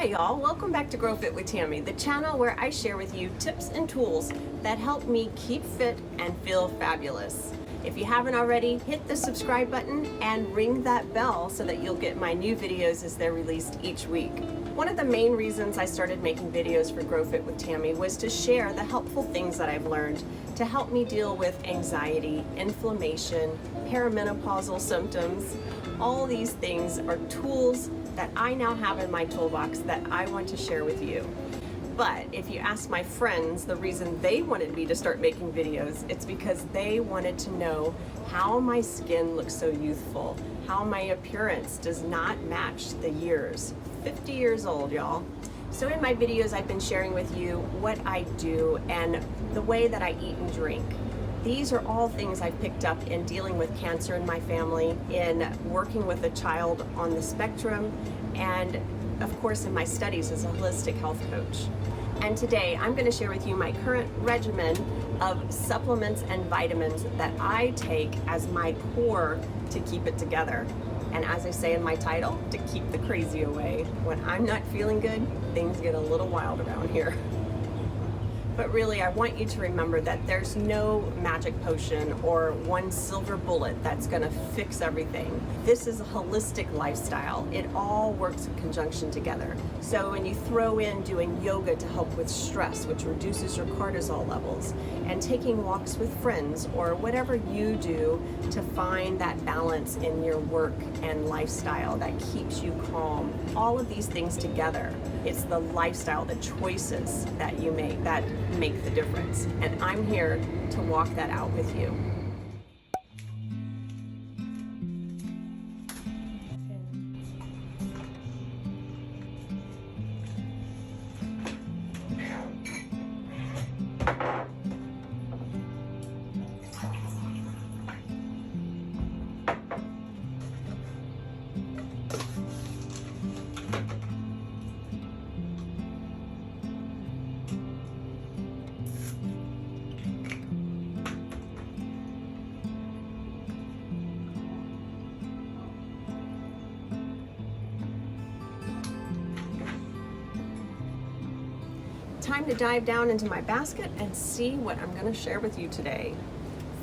y'all, welcome back to GroFit with Tammy, the channel where I share with you tips and tools that help me keep fit and feel fabulous. If you haven't already, hit the subscribe button and ring that bell so that you'll get my new videos as they're released each week. One of the main reasons I started making videos for GroFit with Tammy was to share the helpful things that I've learned to help me deal with anxiety, inflammation, perimenopausal symptoms. All these things are tools that I now have in my toolbox that I want to share with you. But if you ask my friends, the reason they wanted me to start making videos, it's because they wanted to know how my skin looks so youthful, how my appearance does not match the years. 50 years old, y'all. So in my videos, I've been sharing with you what I do and the way that I eat and drink. These are all things I've picked up in dealing with cancer in my family, in working with a child on the spectrum, and of course in my studies as a holistic health coach. And today I'm going to share with you my current regimen of supplements and vitamins that I take as my core to keep it together. And as I say in my title, to keep the crazy away. When I'm not feeling good, things get a little wild around here. But really, I want you to remember that there's no magic potion or one silver bullet that's gonna fix everything. This is a holistic lifestyle. It all works in conjunction together. So when you throw in doing yoga to help with stress, which reduces your cortisol levels, and taking walks with friends, or whatever you do to find that balance in your work and lifestyle that keeps you calm, all of these things together, it's the lifestyle, the choices that you make that make the difference. And I'm here to walk that out with you. Time to dive down into my basket and see what I'm going to share with you today.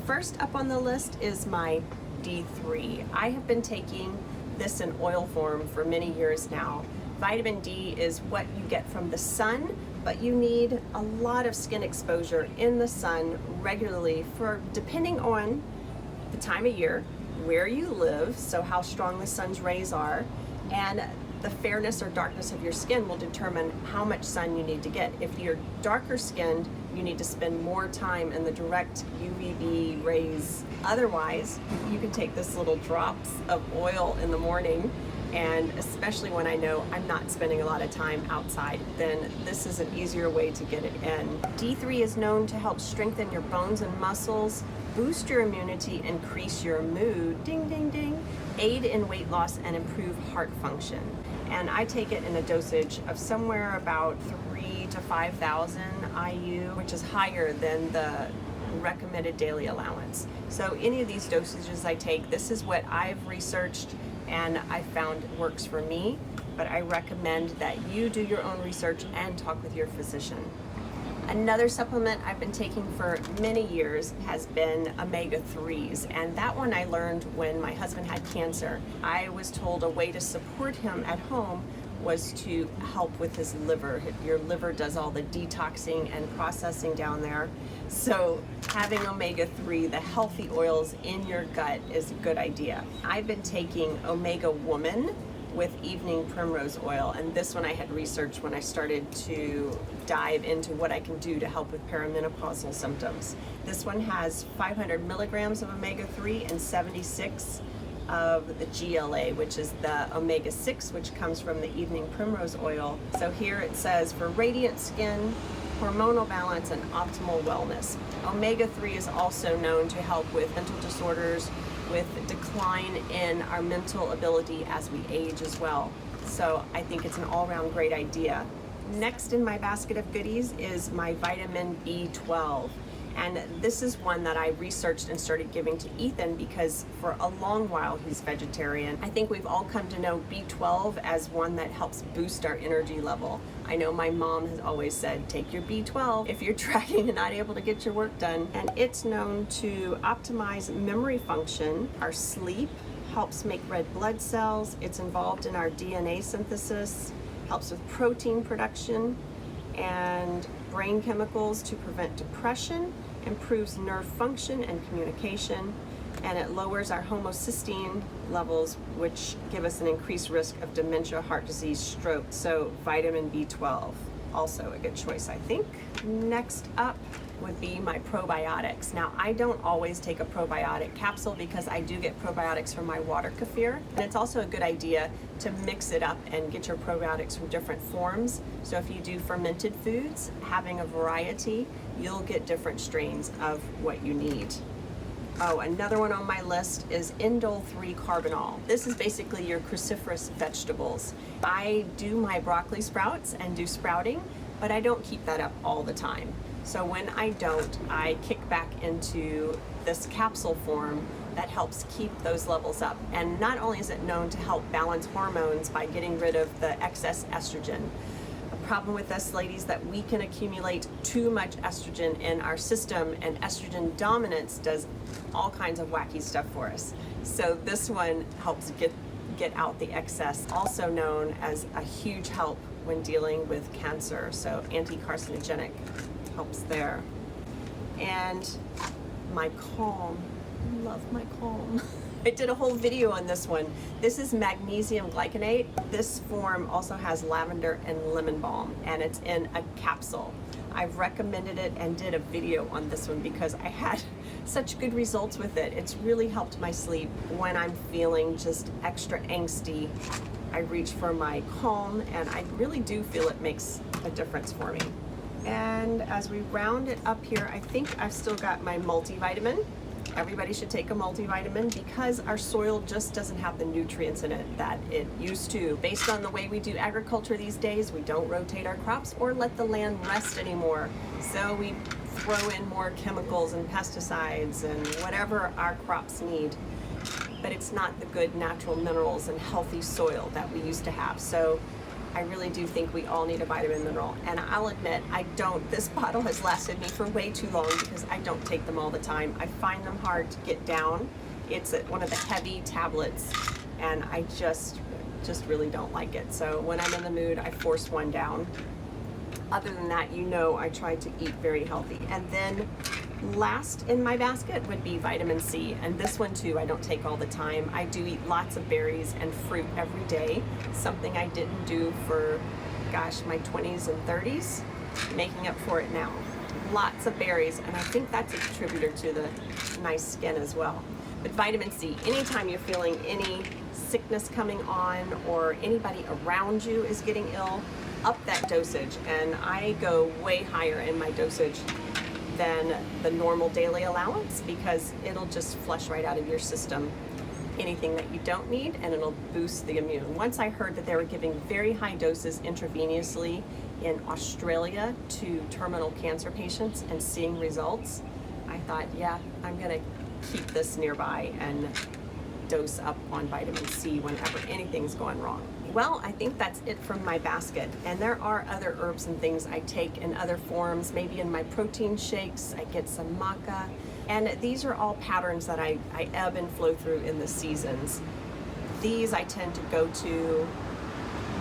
First up on the list is my D3. I have been taking this in oil form for many years now. Vitamin D is what you get from the sun, but you need a lot of skin exposure in the sun regularly for, depending on the time of year, where you live, so how strong the sun's rays are, and the fairness or darkness of your skin will determine how much sun you need to get. If you're darker skinned, you need to spend more time in the direct UVB rays. Otherwise, you can take this little drops of oil in the morning, and especially when I know I'm not spending a lot of time outside, then this is an easier way to get it in. D3 is known to help strengthen your bones and muscles, boost your immunity, increase your mood, ding, ding, ding, aid in weight loss, and improve heart function. And I take it in a dosage of somewhere about 3,000 to 5,000 IU, which is higher than the recommended daily allowance. So any of these dosages I take, this is what I've researched and I found works for me, but I recommend that you do your own research and talk with your physician. Another supplement I've been taking for many years has been omega-3s, and that one I learned when my husband had cancer. I was told a way to support him at home was to help with his liver. Your liver does all the detoxing and processing down there. So having omega-3, the healthy oils in your gut, is a good idea. I've been taking Omega Woman with evening primrose oil, and this one I had researched when I started to dive into what I can do to help with perimenopausal symptoms. This one has 500 milligrams of omega-3 and 76 of the GLA, which is the omega-6, which comes from the evening primrose oil. So here it says, for radiant skin, hormonal balance, and optimal wellness. Omega-3 is also known to help with mental disorders, with decline in our mental ability as we age as well. So I think it's an all-around great idea. Next in my basket of goodies is my vitamin B12. And this is one that I researched and started giving to Ethan because for a long while he's vegetarian. I think we've all come to know B12 as one that helps boost our energy level. I know my mom has always said, take your B12 if you're dragging and not able to get your work done. And it's known to optimize memory function, our sleep, helps make red blood cells. It's involved in our DNA synthesis, helps with protein production and brain chemicals to prevent depression, improves nerve function and communication, and it lowers our homocysteine levels, which give us an increased risk of dementia, heart disease, stroke. So vitamin B12, also a good choice, I think. Next up would be my probiotics. Now, I don't always take a probiotic capsule because I do get probiotics from my water kefir. And it's also a good idea to mix it up and get your probiotics from different forms. So if you do fermented foods, having a variety, you'll get different strains of what you need. Oh, another one on my list is Indole 3 Carbinole. This is basically your cruciferous vegetables. I do my broccoli sprouts and do sprouting, but I don't keep that up all the time. So when I don't, I kick back into this capsule form that helps keep those levels up. And not only is it known to help balance hormones by getting rid of the excess estrogen. The problem with us, ladies, that we can accumulate too much estrogen in our system, and estrogen dominance does all kinds of wacky stuff for us. So this one helps get out the excess, also known as a huge help when dealing with cancer. So anti-carcinogenic helps there. And my Calm, I love my Calm. I did a whole video on this one. This is Magnesium Glycinate. This form also has Lavender and Lemon Balm, and it's in a capsule. I've recommended it and did a video on this one because I had such good results with it. It's really helped my sleep. When I'm feeling just extra angsty, I reach for my Calm, and I really do feel it makes a difference for me. And as we round it up here, I think I've still got my multivitamin. Everybody should take a multivitamin because our soil just doesn't have the nutrients in it that it used to. Based on the way we do agriculture these days, we don't rotate our crops or let the land rest anymore. So we throw in more chemicals and pesticides and whatever our crops need. But it's not the good natural minerals and healthy soil that we used to have. So I really do think we all need a vitamin mineral. And I'll admit, I don't. This bottle has lasted me for way too long because I don't take them all the time. I find them hard to get down. It's one of the heavy tablets, and I just really don't like it. So when I'm in the mood, I force one down. Other than that, you know, I try to eat very healthy. And then last in my basket would be vitamin C, and this one too I don't take all the time. I do eat lots of berries and fruit every day, something I didn't do for, gosh, my 20s and 30s, making up for it now. Lots of berries, and I think that's a contributor to the nice skin as well. But vitamin C, anytime you're feeling any sickness coming on or anybody around you is getting ill, up that dosage, and I go way higher in my dosage than the normal daily allowance because it'll just flush right out of your system anything that you don't need, and it'll boost the immune. Once I heard that they were giving very high doses intravenously in Australia to terminal cancer patients and seeing results, I thought, yeah, I'm gonna keep this nearby and dose up on vitamin C whenever anything's going wrong. Well, I think that's it from my basket. And there are other herbs and things I take in other forms, maybe in my protein shakes. I get some maca. And these are all patterns that I ebb and flow through in the seasons. These I tend to go to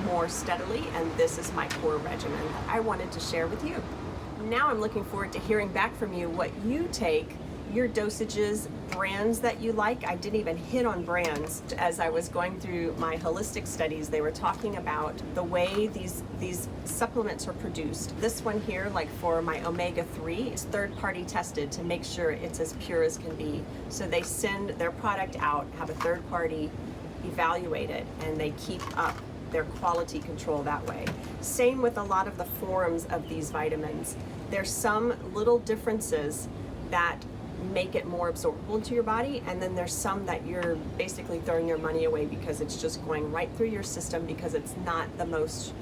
more steadily, and this is my core regimen that I wanted to share with you. Now I'm looking forward to hearing back from you what you take, your dosages, brands that you like. I didn't even hit on brands. As I was going through my holistic studies, they were talking about the way these supplements are produced. This one here, like for my omega-3, is third-party tested to make sure it's as pure as can be. So they send their product out, have a third party evaluate it, and they keep up their quality control that way. Same with a lot of the forms of these vitamins. There's some little differences that make it more absorbable into your body, and then there's some that you're basically throwing your money away because it's just going right through your system because it's not the most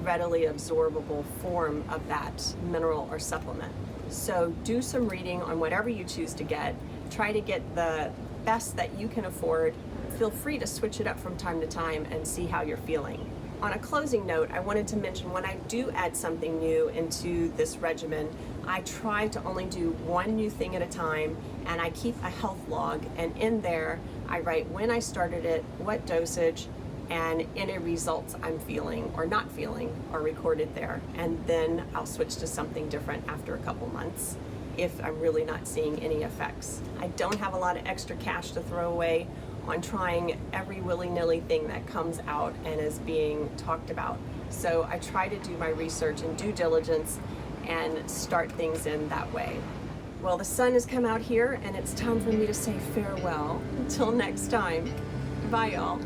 readily absorbable form of that mineral or supplement. So do some reading on whatever you choose to get. Try to get the best that you can afford. Feel free to switch it up from time to time and see how you're feeling. On a closing note, I wanted to mention when I do add something new into this regimen, I try to only do one new thing at a time, and I keep a health log, and in there I write when I started it, what dosage, and any results I'm feeling or not feeling are recorded there. And then I'll switch to something different after a couple months if I'm really not seeing any effects. I don't have a lot of extra cash to throw away on trying every willy-nilly thing that comes out and is being talked about. So I try to do my research and due diligence and start things in that way. Well, the sun has come out here and it's time for me to say farewell. Until next time, bye y'all.